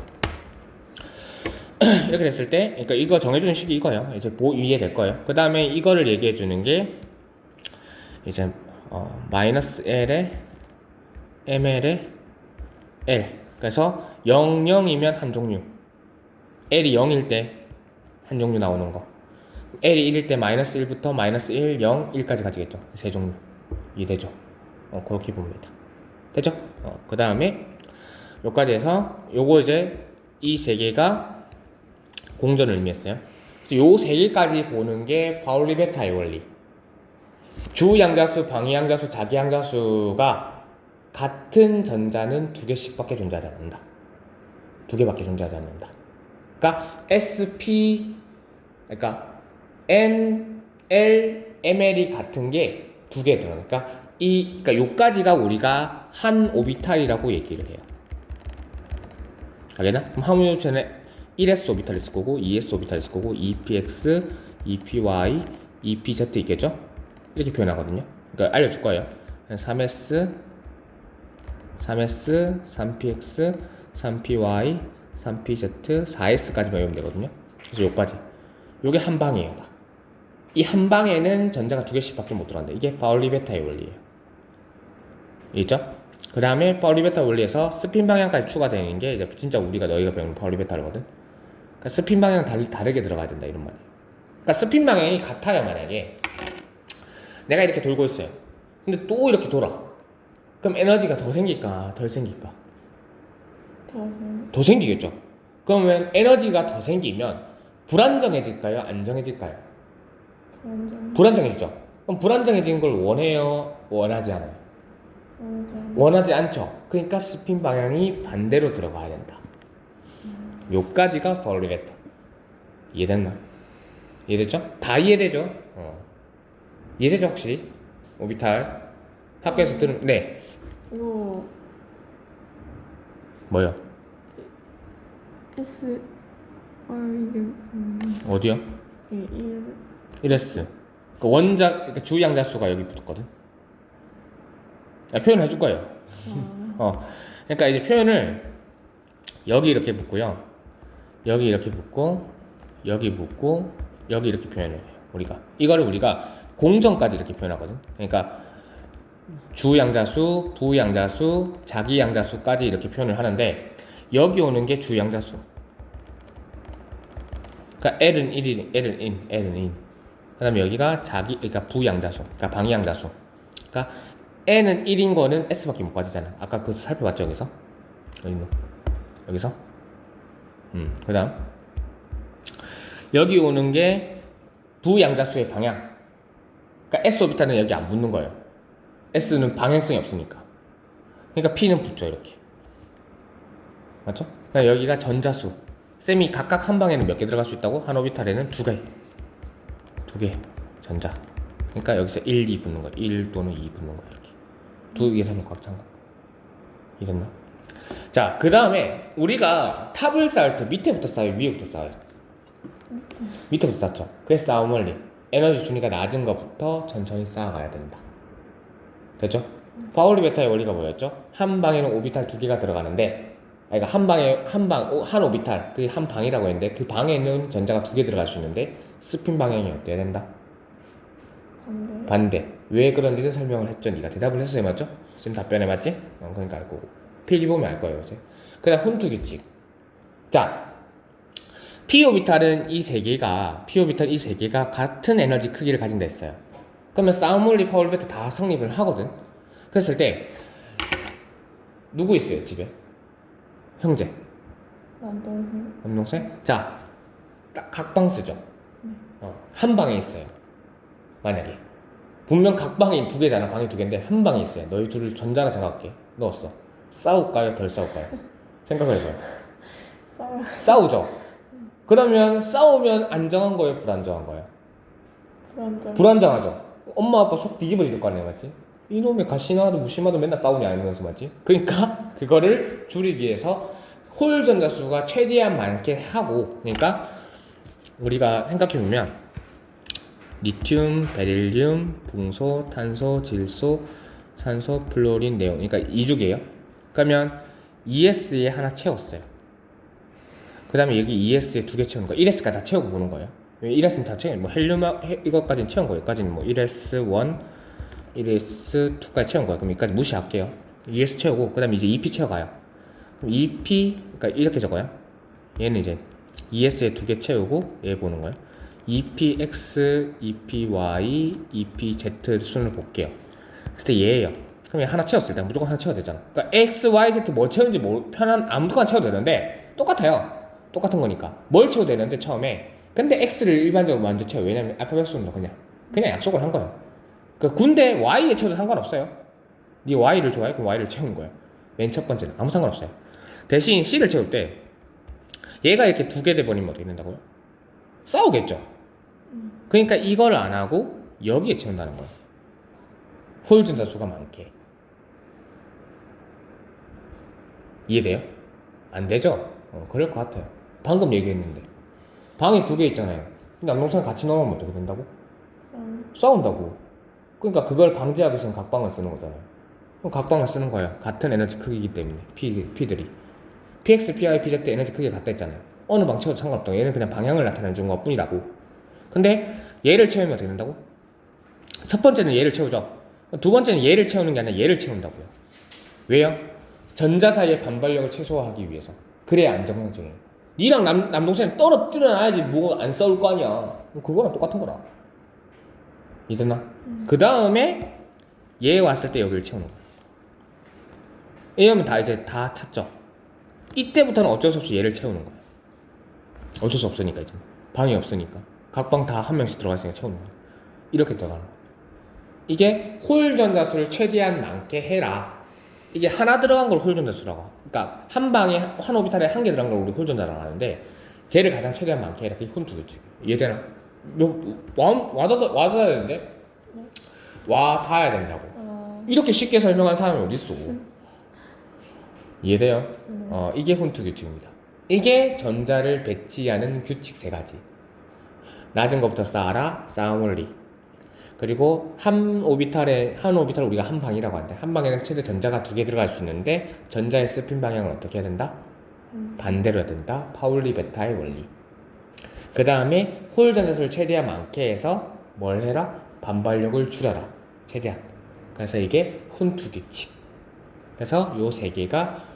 이렇게 됐을 때, 그러니까 이거 정해주는 식이 이거예요. 이제 이해될 거예요. 그 다음에 이거를 얘기해주는 게 이제 마이너스 L에 ML에 L. 그래서 0, 0이면 한 종류. L이 0일 때 한 종류 나오는 거. L이 1일 때 마이너스 1부터 마이너스 1, 0, 1까지 가지겠죠. 세 종류. 이해되죠? 그렇게 봅니다. 됐죠? 그 다음에 요까지 해서 요거 이제 이 세 개가 공전을 의미했어요. 그래서 요 세 개까지 보는 게 파울리 베타의 원리. 주 양자수, 방위 양자수, 자기 양자수가 같은 전자는 두 개씩밖에 존재하지 않는다. 두 개밖에 존재하지 않는다. 그러니까 SP, 그러니까 N, L, ML이 같은 게 두 개 들어. 그러니까 요까지가 우리가 한 오비탈이라고 얘기를 해요. 알겠나? 그럼 한 오비탈은 1s 오비탈 있을 거고 2s 오비탈 있을 거고 2px, 2py, 2pz 있겠죠? 이렇게 표현하거든요. 그러니까 알려줄 거예요. 3s, 3px, 3py, 3pz, 4s까지만 외우면 되거든요. 그래서 요까지. 요게 한 방이에요. 다. 이 한 방에는 전자가 두 개씩밖에 못 들어간다. 이게 파울리 베타의 원리예요. 있죠? 그 다음에 파울리 베타 원리에서 스핀 방향까지 추가되는 게 이제 진짜 우리가 너희가 배우는 파울리 베타거든. 그러니까 스핀 방향 다르게 들어가야 된다 이런 말이에요. 그러니까 스핀 방향이 같아요. 만약에 내가 이렇게 돌고 있어요. 근데 또 이렇게 돌아. 그럼 에너지가 더 생길까 덜 생길까? 더 생기겠죠. 그러면 에너지가 더 생기면 불안정해질까요? 안정해질까요? 불안정해지죠. 그럼 불안정해진 걸 원해요? 원하지 않아요? 원하지 않죠. 그러니까 스핀 방향이 반대로 들어가야 된다. 요까지가 파울리 베타. 이해됐나? 이해됐죠? 다 이해되죠? 이해되죠 혹시? 오비탈 학교에서 들은 네. 이거 뭐요? S 이게 어디요? 1 1s. 그 원자, 그러니까 주 양자수가 여기 붙었거든. 표현을 해줄 거예요. 그러니까 이제 표현을 여기 이렇게 붙고요. 여기 이렇게 붙고, 여기 붙고, 여기 이렇게 표현을 해요. 이거를 우리가 공전까지 이렇게 표현하거든. 그러니까 주 양자수, 부 양자수, 자기 양자수까지 이렇게 표현을 하는데 여기 오는 게 주 양자수. 그러니까 L은 1이, L은 in. 그 다음에 여기가 그러니까 부 양자수, 그러니까 방위 양자수. 그러니까 N은 1인 거는 S밖에 못 가지잖아. 아까 그거 살펴봤죠, 여기서? 여기서? 그 다음. 여기 오는 게 부양자수의 방향. 그러니까 S 오비탈은 여기 안 붙는 거예요. S는 방향성이 없으니까. 그러니까 P는 붙죠, 이렇게. 맞죠? 그러니까 여기가 전자수. 쌤이 각각 한 방에는 몇 개 들어갈 수 있다고? 한 오비탈에는 두 개 전자. 그러니까 여기서 1, 2 붙는 거예요. 1 또는 2 붙는 거예요, 이렇게. 두 개에서 꽉 찬 거. 이랬나? 자, 그 다음에 우리가 탑을 쌓을 때 밑에부터 쌓아요, 위에부터 쌓아요? 밑에부터 쌓죠. 그래서 싸움 원리. 에너지 준위가 낮은 것부터 천천히 쌓아가야 된다. 됐죠? 파울리 베타의 원리가 뭐였죠? 한 방에는 오비탈 두 개가 들어가는데, 그러니까 한 오비탈, 그게 한 방이라고 했는데, 그 방에는 전자가 두 개 들어갈 수 있는데, 스핀 방향이 어때야 된다? 반대. 왜 그런지는 설명을 했죠. 네가 대답을 했어요, 맞죠? 쌤 답변해 맞지? 그러니까 알 거고. 필기 보면 알 거예요, 이제. 그 다음 훈투 규칙. 자, p 오비탈은 이 세 개가 같은 에너지 크기를 가진다 했어요. 그러면 싸움 원리, 파울리 베타 다 성립을 하거든. 그랬을 때 누구 있어요, 집에? 형제. 남동생. 자, 딱 각방 쓰죠. 한 방에 있어요. 만약에 분명 각 방이 두 개잖아. 방이 두 개인데 한 방에 있어요. 너희 둘을 전자라 생각할게. 넣었어. 싸울까요? 덜 싸울까요? 생각해봐요. 싸워. 싸우죠. 그러면 싸우면 안정한 거예요? 불안정한 거예요? 불안정. 불안정하죠. 엄마 아빠 속 뒤집어질 거 아니에요, 맞지? 이놈의 가시나도 무심하도 맨날 싸우냐 이러면서 맞지? 그러니까 그거를 줄이기 위해서 홀 전자수가 최대한 많게 하고, 그러니까 우리가 생각해보면 리튬, 베릴륨, 붕소, 탄소, 질소, 산소, 플로린, 네온, 그러니까 2주기예요. 그러면 ES에 하나 채웠어요. 그 다음에 여기 ES에 2개 채우는 거예요. 1S까지 다 채우고 보는 거예요. 1S는 다 채워요. 뭐 헬륨 이것까지는 채운 거예요. 여기까지는 뭐 1S1, 1S2까지 채운 거예요. 그럼 여기까지 무시할게요. ES 채우고 그 다음에 이제 EP 채워가요. 그럼 EP, 그러니까 이렇게 적어요. 얘는 이제 ES에 2개 채우고 얘 보는 거예요. EPX, EPY, EPZ 순을 볼게요. 그때 얘예요. 그럼 얘 하나 채웠어요. 일단 무조건 하나 채워야 되잖아. 그러니까 X, Y, Z 뭐 채우는지 편한 아무거나 채워도 되는데 똑같아요. 똑같은 거니까 뭘 채워도 되는데 처음에. 근데 X를 일반적으로 먼저 채워. 왜냐면 알파벳 순으로 그냥 약속을 한 거예요. 그 군대 Y에 채워도 상관없어요. 네 Y를 좋아해? 그럼 Y를 채우는 거예요. 맨 첫 번째는 아무 상관없어요. 대신 C를 채울 때 얘가 이렇게 2개 돼버리면 어떻게 된다고요? 싸우겠죠. 그러니까 이걸 안 하고 여기에 채운다는 거예요. 홀 전자수가 많게. 이해돼요? 안 되죠? 그럴 것 같아요. 방금 얘기했는데 방에 2개 있잖아요. 근데 남동생 같이 넣으면 어떻게 된다고? 싸운다고. 그러니까 그걸 방지하기 위해서는 각방을 쓰는 거잖아요. 그럼 각방을 쓰는 거예요. 같은 에너지 크기이기 때문에 P들이 PX, PY, PZ 에너지 크기가 같다 했잖아요. 어느 방 채워도 상관없다고. 얘는 그냥 방향을 나타내 주는 것 뿐이라고. 근데 얘를 채우면 어떻게 된다고? 첫 번째는 얘를 채우죠. 두 번째는 얘를 채우는 게 아니라 얘를 채운다고요. 왜요? 전자 사이의 반발력을 최소화하기 위해서. 그래야 안정적이에요. 니랑 남동생 떨어뜨려 놔야지 뭐 안 싸울 거 아니야. 그거랑 똑같은 거라. 이해됐나? 그 다음에 얘 왔을 때 여기를 채우는 거야. 이러면 다 이제 다 찼죠. 이때부터는 어쩔 수 없이 얘를 채우는 거야. 어쩔 수 없으니까 이제 방이 없으니까 각방 다 한 명씩 들어가 있으니까 채우는 거야. 이렇게 들어가는 거야. 이게 홀 전자수를 최대한 많게 해라. 이게 하나 들어간 걸 홀 전자수라고. 그러니까 한 방에 한 오비탈에 한 개 들어간 걸 우리 홀 전자라고 하는데 걔를 가장 최대한 많게 해라. 그게 훈투겠지. 이해되나? 와닿아야 되는데 와 닿아야 된다고. 이렇게 쉽게 설명한 사람이 어디 있어? 이해돼요? 이게 훈투 규칙입니다. 이게 전자를 배치하는 규칙 3가지. 낮은 것부터 쌓아라, 쌓음 원리. 그리고 한 오비탈 우리가 한 방이라고 하는데 한 방에는 최대 전자가 2개 들어갈 수 있는데 전자의 스핀 방향을 어떻게 해야 된다? 반대로 해야 된다. 파울리 베타의 원리. 그 다음에 홀 전자수를 최대한 많게 해서 뭘 해라? 반발력을 줄여라. 최대한. 그래서 이게 훈투 규칙. 그래서 요 3개가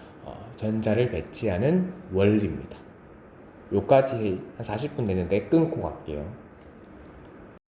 전자를 배치하는 원리입니다. 요까지 한 40분 됐는데 끊고 갈게요.